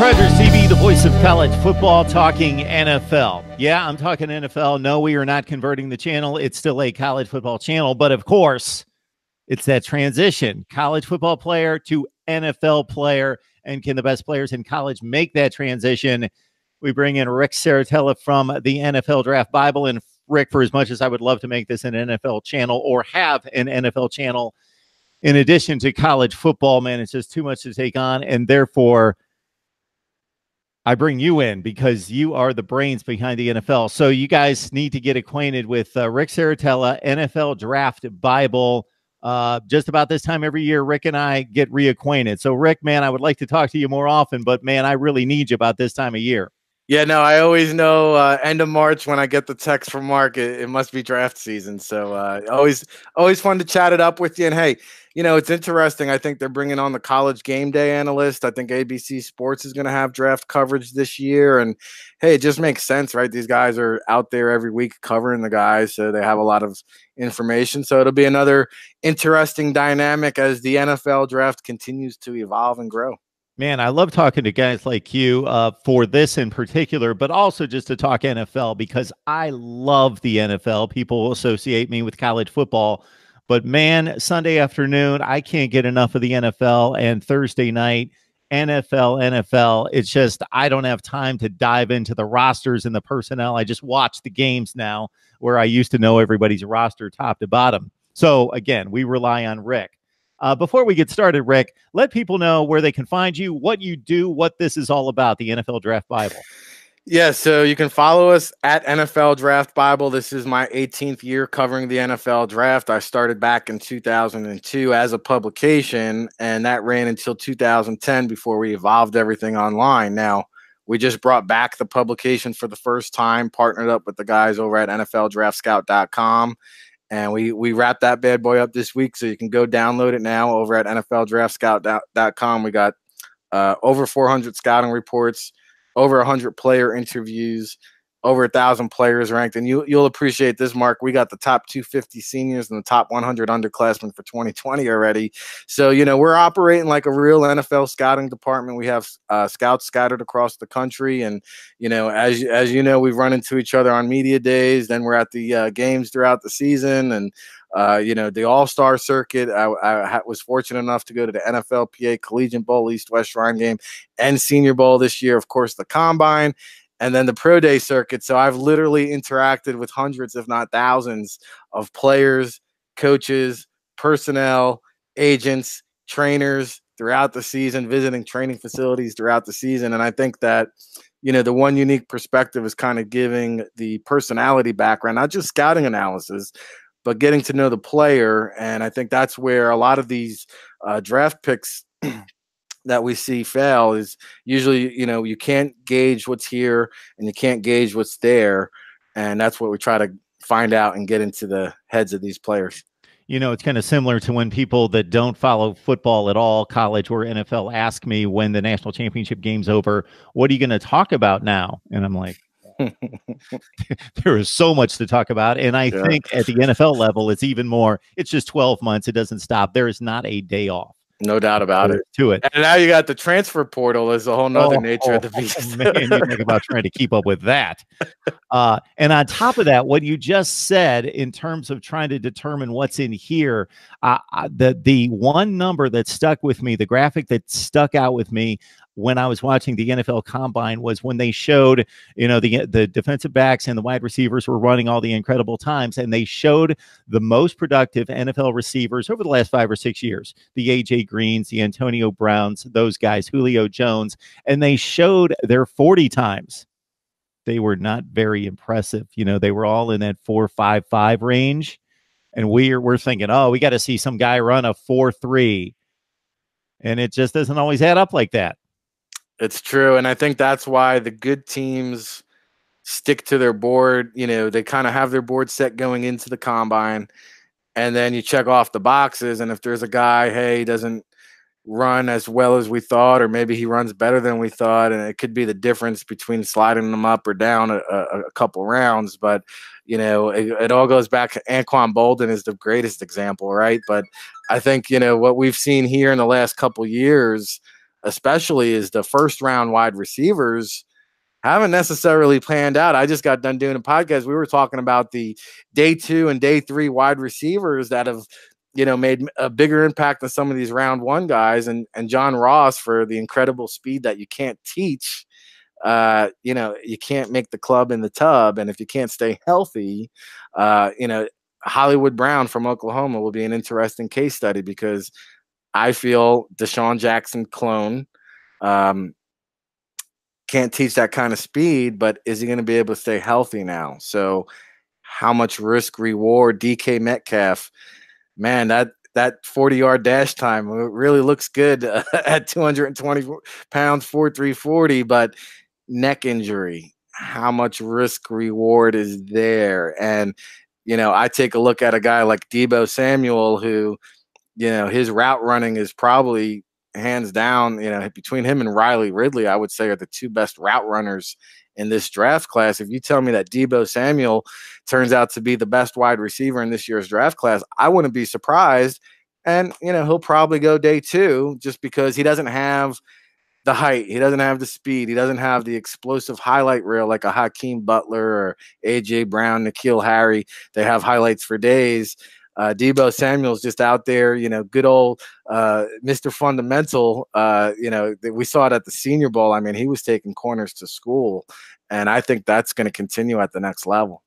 Rogers TV, the voice of college football, talking NFL. Yeah, I'm talking NFL. No, we are not converting the channel. It's still a college football channel. But of course, it's that transition, college football player to NFL player. And can the best players in college make that transition? We bring in Rick Saratella from the NFL Draft Bible. And Rick, for as much as I would love to make this an NFL channel or have an NFL channel, in addition to college football, man, it's just too much to take on. And therefore, I bring you in because you are the brains behind the NFL. So you guys need to get acquainted with Rick Saratella, NFL Draft Bible. Just about this time every year, Rick and I get reacquainted. So, Rick, man, I would like to talk to you more often, but, man, I really need you about this time of year. Yeah, no, I always know end of March when I get the text from Mark, it must be draft season. So always fun to chat it up with you. And, hey, you know, it's interesting. I think they're bringing on the college game day analyst. I think ABC Sports is going to have draft coverage this year. And, hey, it just makes sense, right? These guys are out there every week covering the guys, so they have a lot of information. So it'll be another interesting dynamic as the NFL draft continues to evolve and grow. Man, I love talking to guys like you for this in particular, but also just to talk NFL because I love the NFL. People associate me with college football, but man, Sunday afternoon, I can't get enough of the NFL, and Thursday night, NFL. It's just, I don't have time to dive into the rosters and the personnel. I just watch the games now where I used to know everybody's roster top to bottom. So again, we rely on Rick. Before we get started, Rick, let people know where they can find you, what you do, what this is all about, the NFL Draft Bible. Yeah, so you can follow us at NFL Draft Bible. This is my 18th year covering the NFL Draft. I started back in 2002 as a publication, and that ran until 2010 before we evolved everything online. Now, we just brought back the publication for the first time, partnered up with the guys over at NFLDraftScout.com. And we wrapped that bad boy up this week, so you can go download it now over at NFLDraftScout.com. We got over 400 scouting reports, over 100 player interviews, over 1,000 players ranked. And you'll appreciate this, Mark. We got the top 250 seniors and the top 100 underclassmen for 2020 already. So, you know, we're operating like a real NFL scouting department. We have scouts scattered across the country. And, you know, as you know, we've run into each other on media days. Then we're at the games throughout the season. And, you know, the All-Star circuit. I was fortunate enough to go to the NFLPA Collegiate Bowl, East-West Shrine Game, and Senior Bowl this year. Of course, the Combine. And then the Pro Day circuit. So I've literally interacted with hundreds, if not thousands, of players, coaches, personnel, agents, trainers throughout the season, visiting training facilities throughout the season. And I think that, you know, the one unique perspective is kind of giving the personality background, not just scouting analysis, but getting to know the player. And I think that's where a lot of these draft picks that we see fail is usually, you know, you can't gauge what's here and you can't gauge what's there. And that's what we try to find out and get into the heads of these players. You know, it's kind of similar to when people that don't follow football at all, college or NFL, ask me when the national championship game's over, what are you going to talk about now? And I'm like, there is so much to talk about. And I think at the NFL level, it's even more. It's just 12 months. It doesn't stop. There is not a day off. No doubt about it. To it. And now you got the transfer portal as a whole nother nature of the beast. Man, you think about trying to keep up with that. And on top of that, what you just said in terms of trying to determine what's in here, the one number that stuck with me, the graphic that stuck out with me when I was watching the NFL Combine was when they showed, you know, the defensive backs and the wide receivers were running all the incredible times, and they showed the most productive NFL receivers over the last 5 or 6 years, the A.J. Greens, the Antonio Browns, those guys, Julio Jones, and they showed their 40 times. They were not very impressive. You know, they were all in that 4.55 range, and we're thinking, oh, we got to see some guy run a 4.3, and it just doesn't always add up like that. It's true. And I think that's why the good teams stick to their board. You know, they kind of have their board set going into the Combine, and then you check off the boxes. And if there's a guy, hey, he doesn't run as well as we thought, or maybe he runs better than we thought, and it could be the difference between sliding them up or down a couple rounds. But, you know, it all goes back to Anquan Bolden is the greatest example, right? But I think, you know, what we've seen here in the last couple years, especially, is the first round wide receivers haven't necessarily panned out. I just got done doing a podcast. We were talking about the day 2 and day 3 wide receivers that have, made a bigger impact than some of these round 1 guys, and John Ross, for the incredible speed that you can't teach. You can't make the club in the tub, and if you can't stay healthy, Hollywood Brown from Oklahoma will be an interesting case study, because I feel Deshaun Jackson clone. Can't teach that kind of speed, but is he going to be able to stay healthy now? So how much risk reward? DK Metcalf, man, that 40-yard dash time really looks good at 220 pounds, 4.340, but neck injury, how much risk reward is there? And, I take a look at a guy like Deebo Samuel, who, his route running is probably hands down, between him and Riley Ridley, I would say, are the 2 best route runners in this draft class. If you tell me that Deebo Samuel turns out to be the best wide receiver in this year's draft class, I wouldn't be surprised. And, he'll probably go day 2, just because he doesn't have the height, he doesn't have the speed, he doesn't have the explosive highlight reel like a Hakeem Butler or AJ Brown, N'Keal Harry. They have highlights for days. Deebo Samuel's just out there, good old Mr. Fundamental. We saw it at the Senior Bowl. I mean, he was taking corners to school, and I think that's going to continue at the next level.